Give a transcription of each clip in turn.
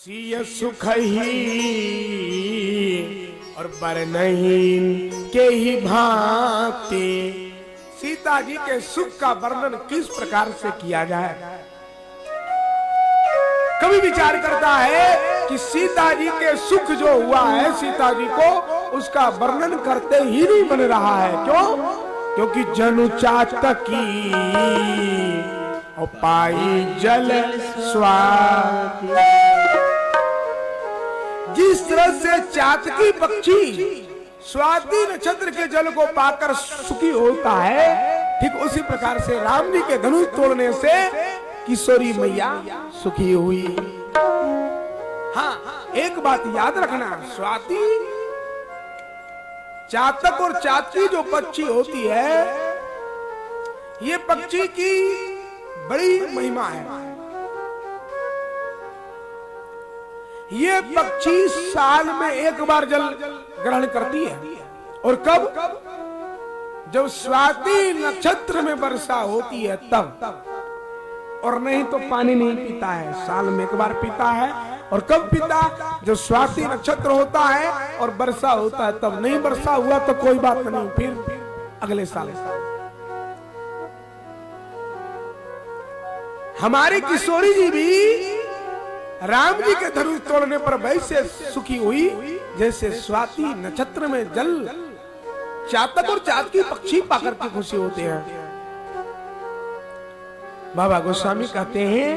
सिय सुख ही और बरनहीन के ही भांति। सीता जी के सुख का वर्णन किस प्रकार से किया जाए। कभी विचार करता है कि सीता जी के सुख जो हुआ है सीता जी को, उसका वर्णन करते ही नहीं बन रहा है। क्यों? क्योंकि जनु चातकी और पाई जल स्वाति। जिस तरह से चातकी पक्षी स्वाति नक्षत्र के जल को पाकर सुखी होता है, ठीक उसी प्रकार से राम जी के धनुष तोड़ने से किशोरी मैया सुखी हुई। हाँ, एक बात याद रखना, स्वाति चातक और चातकी जो पक्षी होती है, ये पक्षी की बड़ी महिमा है। ये पक्षी साल में एक बार जल ग्रहण करती है। और कब? जब स्वाति नक्षत्र में वर्षा होती है तब। और नहीं तो पानी नहीं पीता है, साल में एक बार पीता है। और कब पीता? जब स्वाति नक्षत्र होता है और वर्षा होता है तब। नहीं वर्षा हुआ तो कोई बात नहीं, फिर अगले साल। हमारी किशोरी जी भी राम जी के धनुष तोड़ने पर वैसे सुखी हुई जैसे स्वाति नक्षत्र में जल चातक और चातकी पक्षी पाकर के खुशी होते हैं। बाबा गोस्वामी कहते हैं,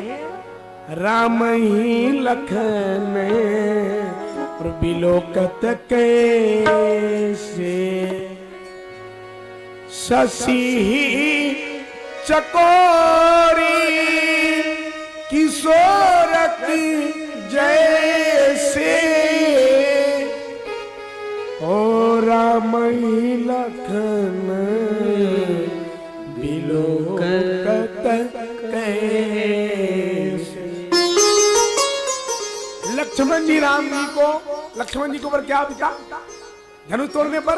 राम ही लखन और बिलोकत कैसे, शशि ही चकोरी किशोर की जैसे। ओ राम ही लखन बिलोकत कैसे। लक्ष्मण जी राम जी को, लक्ष्मण जी के ऊपर क्या बीता धनुष तोड़ने पर?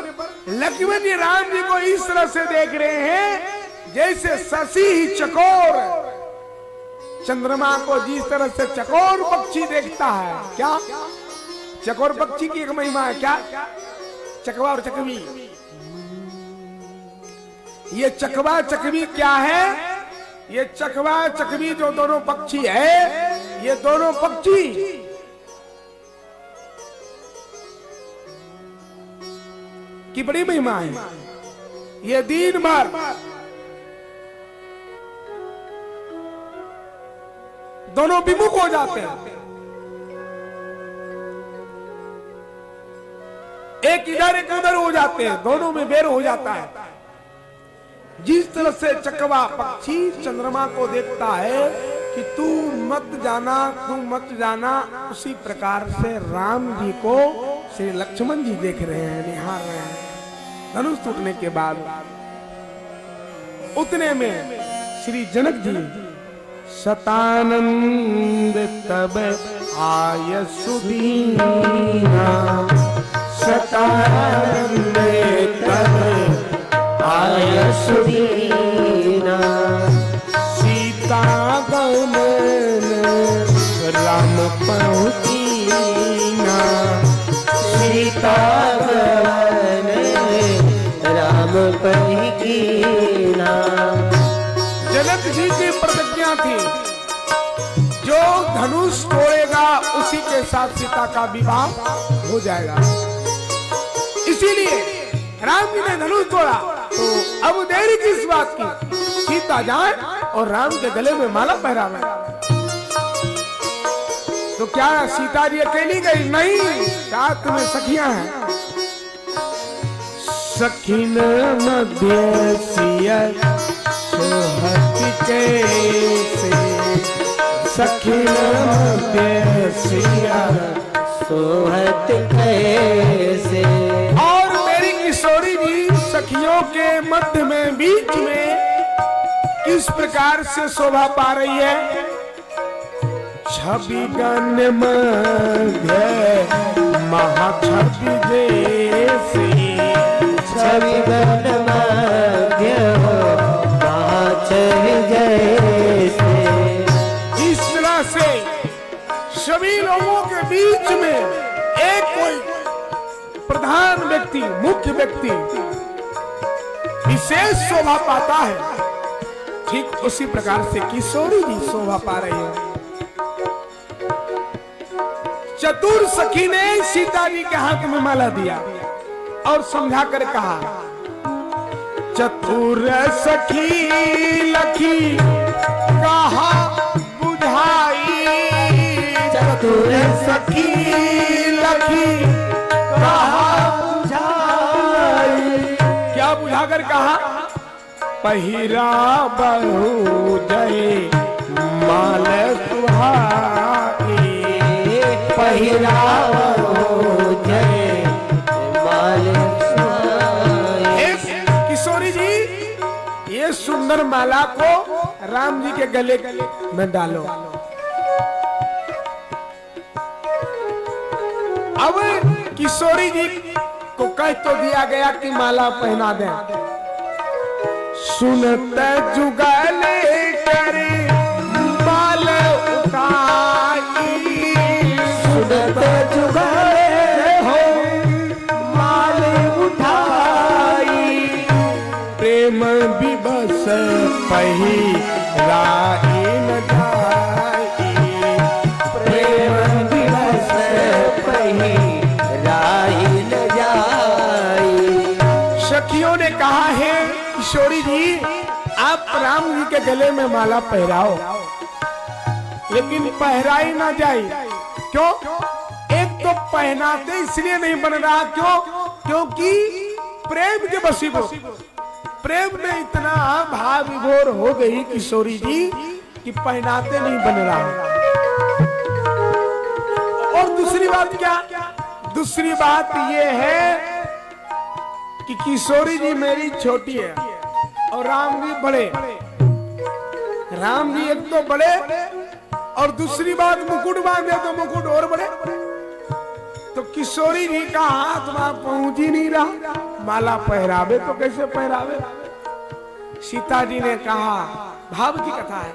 लक्ष्मण जी राम जी को इस तरह से देख रहे हैं जैसे शशि ही चकोर चंद्रमा को जिस तरह से चकोर पक्षी देखता है। क्या? चकोर पक्षी की एक महिमा है। क्या? चकवा और चकवी। ये चकवा चकवी क्या है? ये चकवा चकवी जो दोनों पक्षी है, ये दोनों पक्षी की बड़ी महिमा है। ये दिन भर दोनों विमुख हो जाते हैं, एक इधर एक उधर हो जाते हैं, दोनों में बैर हो जाता है। जिस तरह से चकवा पक्षी चंद्रमा को देखता है कि तू मत जाना, तू मत जाना, उसी प्रकार से राम जी को श्री लक्ष्मण जी देख रहे हैं, निहार रहे हैं। धनुष टूटने के बाद उतने में श्री जनक जी सतानंद तब आय सुदीना, सतानंद तब आय सुदीना। सीता गमन राम पहुँचीना, सीता गमन राम पहुँचीना। जनक जी की प्रतिज्ञा थी, जो धनुष तोड़ेगा उसी के साथ सीता का विवाह हो जाएगा। इसीलिए राम जी ने धनुष तोड़ा तो अब देरी किस बात की, सीता जाए और राम के गले में माला पहरावे। तो क्या सीता जी अकेली गई? नहीं, साथ में सखियां हैं। सखिन मध्य सिया सोहत कैसे, सखिन मध्य सिया सोहत कैसे। और मेरी किशोरी जी सखियों के मध्य में, बीच में किस प्रकार से शोभा पा रही है। छवि गण मध्य महाछवि जैसे, छवि गण मध्य महाछवि जैसे। जिस तरह से सभी लोगों के बीच में एक कोई प्रधान व्यक्ति, मुख्य व्यक्ति विशेष शोभा पाता है, ठीक उसी प्रकार से किशोरी जी शोभा पा रही है। चतुर सखी ने सीता जी के हाथ में माला दिया और समझा कर कहा, चतुर सखी लखी कहा बुझाई, चतुर सखी लखी कहा बुझाई। क्या बुझाकर कहा? पहिरा बहु जय माल सुहाई, पहिरा बहु जय माल सुहाई। किशोरी जी, ये सुंदर माला को राम जी के गले में डालो। अब किशोरी जी को कह तो दिया गया कि माला पहना दें। सुनत जुगले करे माल उठाई, सुनत जुगले हो माल उठाई, प्रेम विवश पहिराई न जाई, प्रेम विवश पहिराई न जाई। सखियों ने कहा है किशोरी जी आप राम जी के गले में माला पहराओ, लेकिन पहराई ना जाए। क्यों? एक तो पहनाते इसलिए नहीं बन रहा, क्यों? क्योंकि प्रेम के वशीभूत, प्रेम में इतना भाव विभोर हो गई किशोरी जी कि पहनाते नहीं बन रहा। और दूसरी बात क्या? दूसरी बात ये है कि किशोरी जी मेरी छोटी है और राम जी बड़े। राम जी एक तो बड़े और दूसरी बात मुकुट बांधे तो मुकुट और बड़े। तो किशोरी जी का हाथ वहां पहुंच ही नहीं रहा, माला पहरावे तो कैसे पहरावे? सीता जी ने कहा, भाव की कथा है,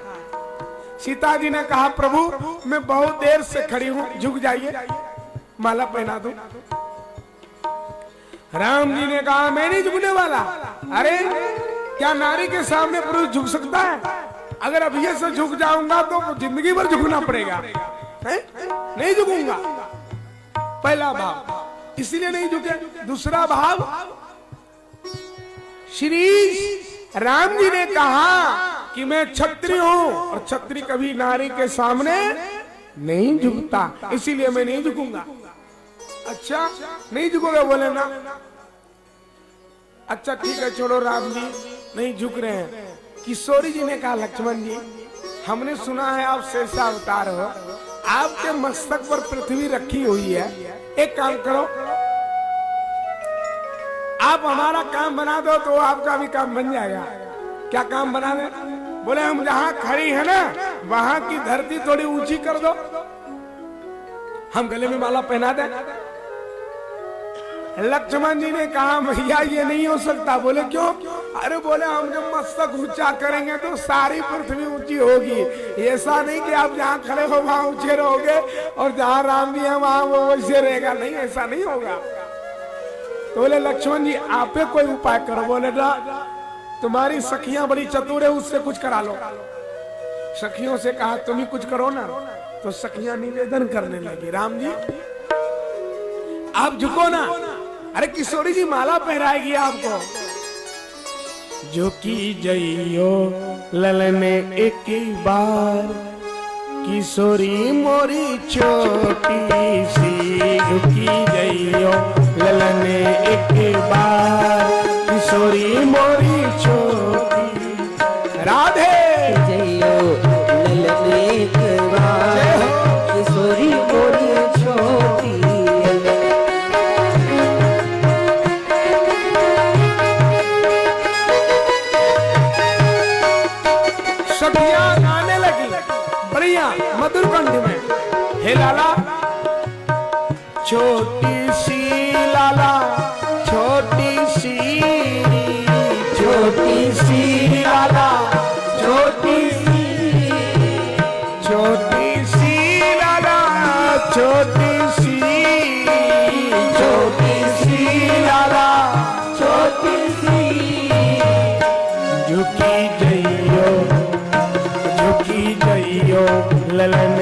सीता जी ने कहा प्रभु मैं बहुत देर से खड़ी हूं, झुक जाइए माला पहना दूं। राम जी ने कहा मैं नहीं झुकने वाला। अरे क्या नारी के सामने पुरुष झुक सकता है? अगर अभी से झुक जाऊंगा तो जिंदगी भर झुकना पड़ेगा, है? नहीं झुकूंगा। पहला भाव, इसीलिए नहीं झुके। दूसरा भाव, श्री राम जी ने कहा कि मैं क्षत्रिय हूं और क्षत्रिय कभी नारी के सामने नहीं झुकता, इसीलिए मैं नहीं झुकूंगा। अच्छा नहीं झुकोगे? बोले ना। अच्छा ठीक है छोड़ो, राम जी नहीं झुक रहे हैं। किशोरी जी ने कहा लक्ष्मण जी हमने सुना है आप शेषा अवतार हो, आपके मस्तक पर पृथ्वी रखी हुई है, एक काम करो आप हमारा काम बना दो तो आपका भी काम बन जाएगा। क्या काम बना दे? बोले हम जहां खड़ी है ना वहां की धरती थोड़ी ऊंची कर दो, हम गले में माला पहना दें। लक्ष्मण जी ने कहा भैया ये नहीं हो सकता। बोले क्यों? अरे बोले हम जब मस्तक ऊंचा करेंगे तो सारी पृथ्वी ऊंची होगी, ऐसा नहीं कि आप जहाँ खड़े हो वहां ऊंचे रहोगे और जहाँ राम जी है वहां वो वैसे रहेगा, नहीं ऐसा नहीं होगा। तो बोले लक्ष्मण जी आप कोई उपाय करो। बोले तुम्हारी सखियां बड़ी चतुर है, उससे कुछ करा लो। सखियों से कहा तुम ही कुछ करो ना। तो सखियां निवेदन करने लगी राम जी आप झुको ना। अरे किशोरी जी माला पहराएगी आपको। झुकी जइयो ललने एक बार, किशोरी मोरी छोटी सी, झुकी जइयो ललने एक बार, किशोरी मोरी छोटी। राधे जइयो ललने एक बार, किशोरी मोरी छोटी। सखियां गाने लगी बढ़िया मधुर कंठ में, हे लाला छोटी सी लाला, छोटी सी लाला, छोटी सी लाला, ललन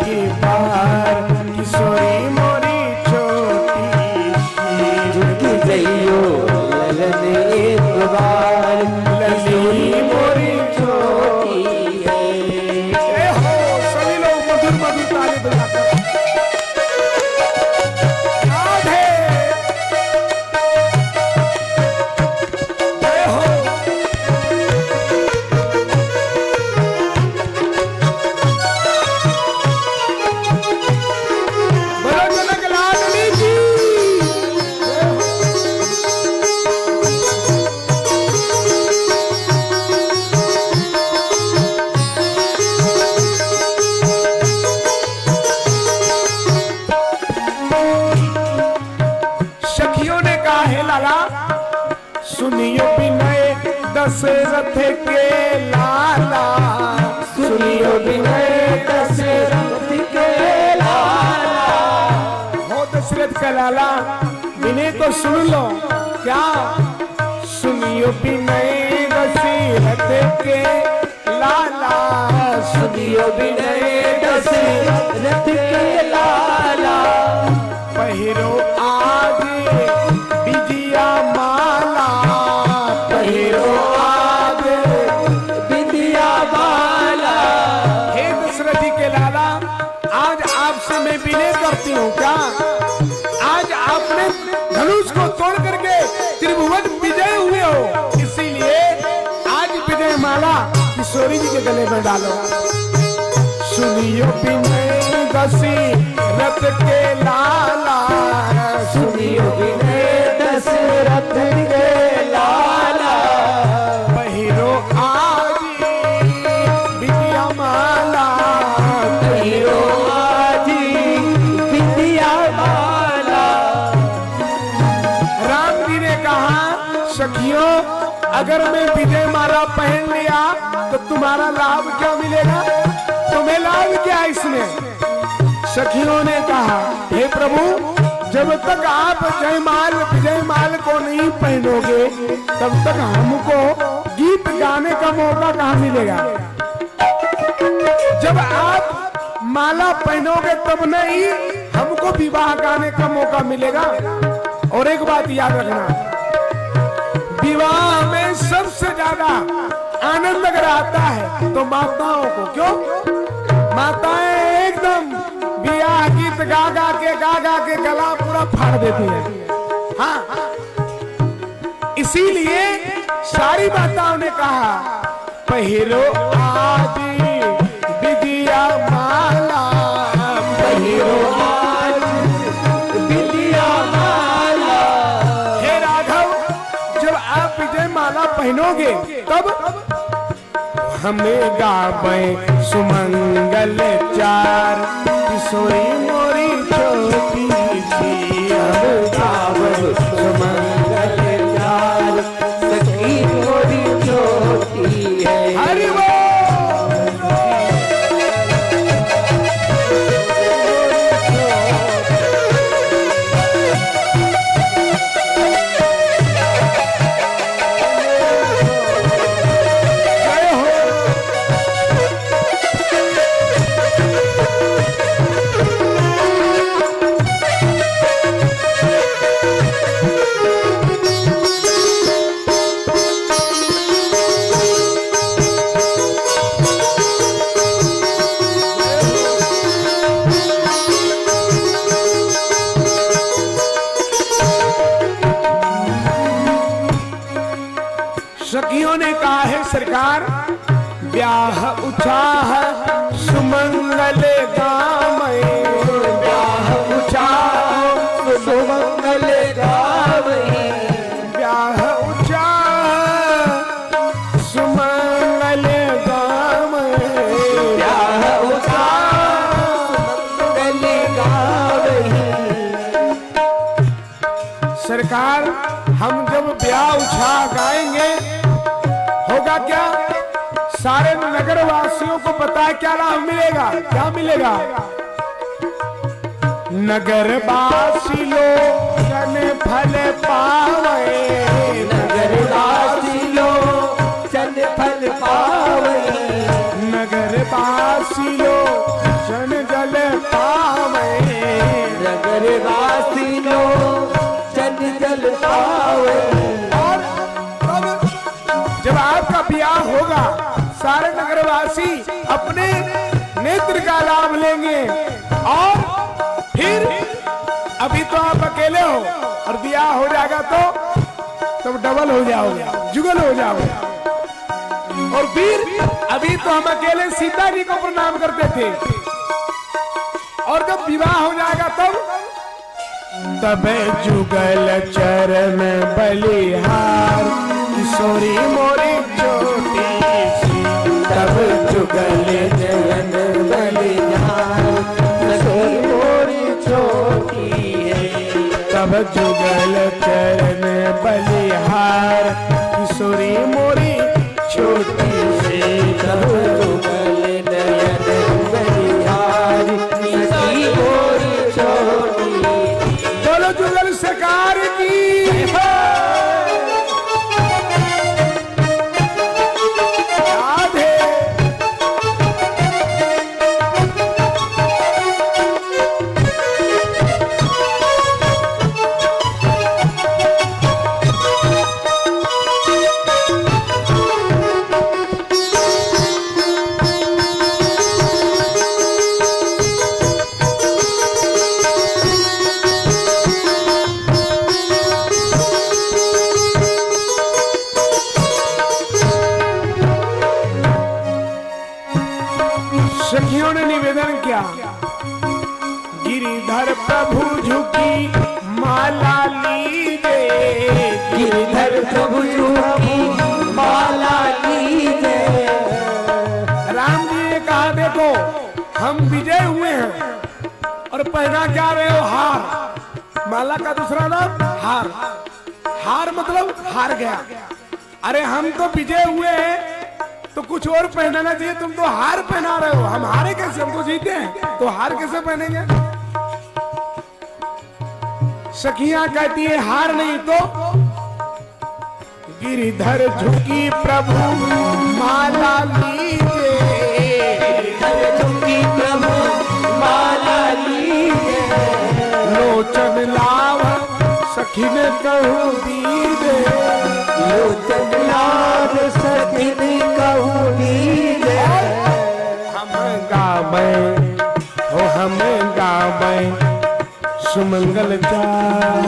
की बार किशोरी मोरी छोटी झुकी जइयो ललन एक बार किशोरी मोरी छोटी है। जय हो सभी लोग मधुर मधुर ताली बजाकर राधे जय हो। बोलो जनक लाडली की जय हो। सखियों ने कहा है लाला सुनियो विनय दशरथ के लाला सुनियो विनय दशरथ के लाला। हो दशरथ का लाला विनय को सुन लो क्या सुनियो विनय दशरथ के लाला सुनियो विनय दशरथ के लाला। पहिरो आज विजया माला पहिरो आज विद्या माला। हे दशरथ जी के लाला आज आपसे मैं विनय करती हूँ क्या आज आपने धनुष को तोड़ करके त्रिभुवन विजय हुए हो इसीलिए आज विजय माला किशोरी जी के गले में डालो। सुनियो विनय दशरथ के लाला सुनियो विनय दशरथ के लाला। पहिरो आज विजया माला पहिरो आज विद्या माला। राम जी ने कहा सखियों अगर मैं विजय माला पहन लिया तो तुम्हारा लाभ क्या मिलेगा तुम्हें लाभ क्या इसमें। सखियों ने कहा हे प्रभु जब तक आप जयमाल विजयमाल को नहीं पहनोगे तब तक हमको गीत गाने का मौका कहाँ मिलेगा। जब आप माला पहनोगे तब नहीं हमको विवाह गाने का मौका मिलेगा। और एक बात याद रखना विवाह में सबसे ज्यादा आनंद अगर आता है तो माताओं को क्यों माताएं एकदम ब्याह गीत गा गा के गला पूरा फाड़ देती है। हाँ इसीलिए सारी माताओं ने कहा पहिरो आज विद्या माला पहिरो आज विद्या माला। हे राघव जब आप विजय माला पहनोगे तब हमें गावे सुमंगल चार किशोरी मोरी छोटी सी हम गावब सुमंगल चार सखी मोरी छोटी है। हरि बोल। जय हो। सखियों ने कहा है सरकार ब्याह उछाह सुमंगल गामय ब्याह उछाह सुमंगल गावई। ब्याह उछाह सुमंगल गामय ब्याह उछाह सुमंगल गावई। सरकार हम जब ब्याह उछाह गाएंगे होगा क्या सारे नगर वासियों को पता है क्या लाभ मिलेगा क्या मिलेगा। नगर वासी लोग जन फल पावे नगर वासी लोग जन फल पावे। नगर वासी लोग सारे नगरवासी अपने नेत्र का लाभ लेंगे। और फिर अभी तो आप अकेले हो और ब्याह हो जाएगा तो तब डबल हो जाओगे, जुगल हो जाओगे। और फिर अभी तो हम अकेले सीता जी को प्रणाम करते थे और जब विवाह हो जाएगा तब जुगल चरण बलिहार किशोरी मोरी छोटी सी, तब जुगल चरण बलिहार किशोरी मोरी छोटी है। तब जुगल चरण बलिहार किशोरी मोरी छोटी सी, तब जुगल नयन बलिहार किशोरी मोरी छोटी। बोलो जुगल सरकार की। सखियों ने निवेदन किया, गिरिधर प्रभु झुकी माला लीजे, गिरिधर प्रभु झुकी माला लीजे। राम जी ने कहा देखो हम विजय हुए हैं और पहना क्या रहे हो? हार। माला का दूसरा नाम हार। हार मतलब हार गया। अरे हम तो विजय हुए हैं तो कुछ और पहनाना चाहिए, तुम तो हार पहना रहे हो। हम हारे कैसे? हम तो जीते हैं, तो हार कैसे पहनेंगे? सखियां कहती है हार नहीं तो गिरिधर झुकी प्रभु माला लीजे, गिरिधर झुकी प्रभु माला लीजे। लोचन लाभ सखी ने कहूँ दीदे, लोचन लाभ सखी ने कहूँ दीदे। हम गावे हो हम गावे सुमंगल चार,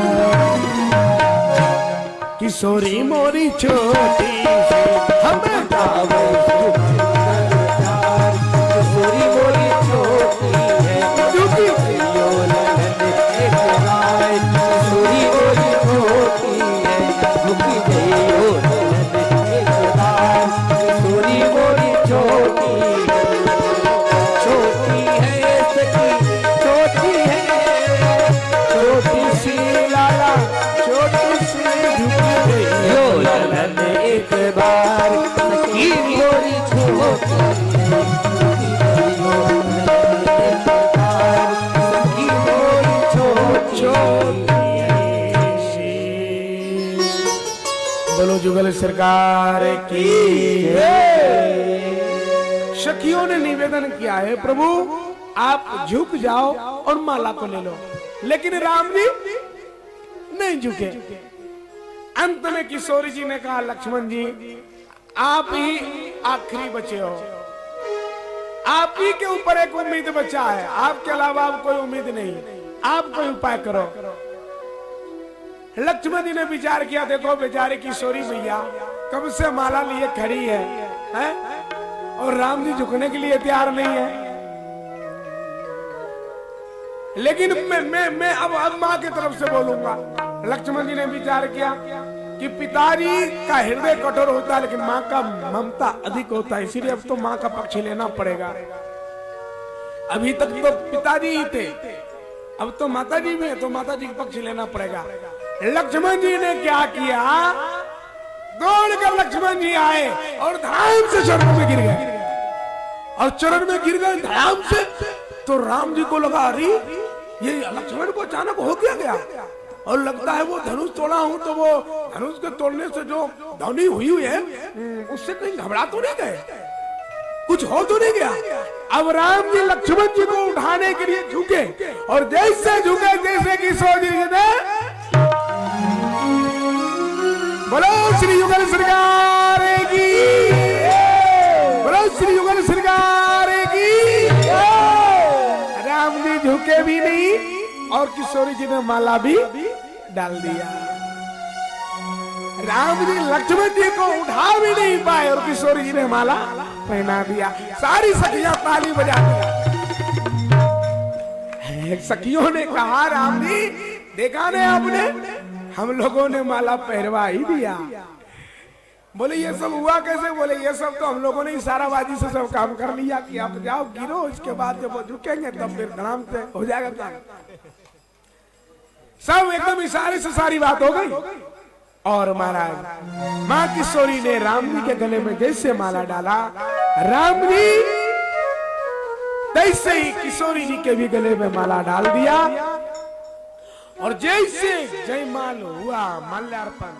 किशोरी मोरी छोटी सी, हम गावे सुमंगल चार, किशोरी मोरी छोटी है। झुकी किशोरी मोरी छोटी है, झुकी गई किशोरी मोरी छोटी है। छोटी है सखी छोटी है, छोटी सी लाला छोटी सी झुकी गई। लोलन एक बार सखी मोरी छोटी है, सखी मोरी छोटी सी। बोलो जुगल सरकार की। सखियों ने निवेदन किया है प्रभु आप झुक जाओ और माला को ले लो, लेकिन राम जी नहीं झुके। अंत में किशोरी जी ने कहा लक्ष्मण जी आप ही आखिरी बचे हो, आप ही के ऊपर एक उम्मीद बचा है, आपके अलावा अब कोई उम्मीद नहीं, आप कोई उपाय करो। लक्ष्मण जी ने विचार किया, देखो बेचारी किशोरी मैया कब से माला लिए खड़ी है? और राम जी झुकने के लिए तैयार नहीं है। लेकिन मैं अब मां की तरफ से बोलूंगा। लक्ष्मण जी ने विचार किया कि पिताजी का हृदय कठोर होता है लेकिन मां का ममता अधिक होता है, इसीलिए अब तो मां का पक्ष लेना पड़ेगा। अभी तक तो पिताजी ही थे, अब तो माता जी भी है, तो माता जी का पक्ष लेना पड़ेगा। लक्ष्मण जी ने क्या किया, दौड़कर लक्ष्मण जी आए और धड़ाम से चरणों में गिर गए। और चरण में गिर गए धड़ाम से, तो राम जी को लगा अरे ये लक्ष्मण को अचानक हो गया और लगता है वो धनुष तोड़ा हूं तो वो धनुष के तोड़ने से जो ध्वनि हुई है उससे कहीं घबरा तो नहीं गए, कुछ हो तो नहीं गया। अब राम जी लक्ष्मण जी को उठाने के लिए झुके और जैसे झुके जैसे किशोर जी ने बोलो श्री युगल सरकार की, बोलो श्री युगल श्रृंगार की। राम जी झुके भी नहीं और किशोरी जी ने माला भी डाल दिया। राम जी लक्ष्मण जी को उठा भी नहीं पाए और किशोरी जी ने माला पहना दिया। सारी सखियां ताली बजा दिया। सखियों ने कहा राम जी देखा ने आपने, हम लोगों ने माला पहरवा ही दिया। बोले ये सब हुआ कैसे? बोले ये सब तो हम लोगों ने इशाराबाजी से सब काम कर लिया कि आप जाओ गिरो, इसके बाद जब वो झुकेंगे तब फिर धड़ाम से हो जाएगा काम। सब एकदम इशारे से सारी बात हो गई। और महाराज मां किशोरी ने राम जी के गले में जैसे माला डाला, राम जी तैसे ही किशोरी जी के भी गले में माला डाल दिया। और जैसे जयमाल हुआ, माल्यार्पण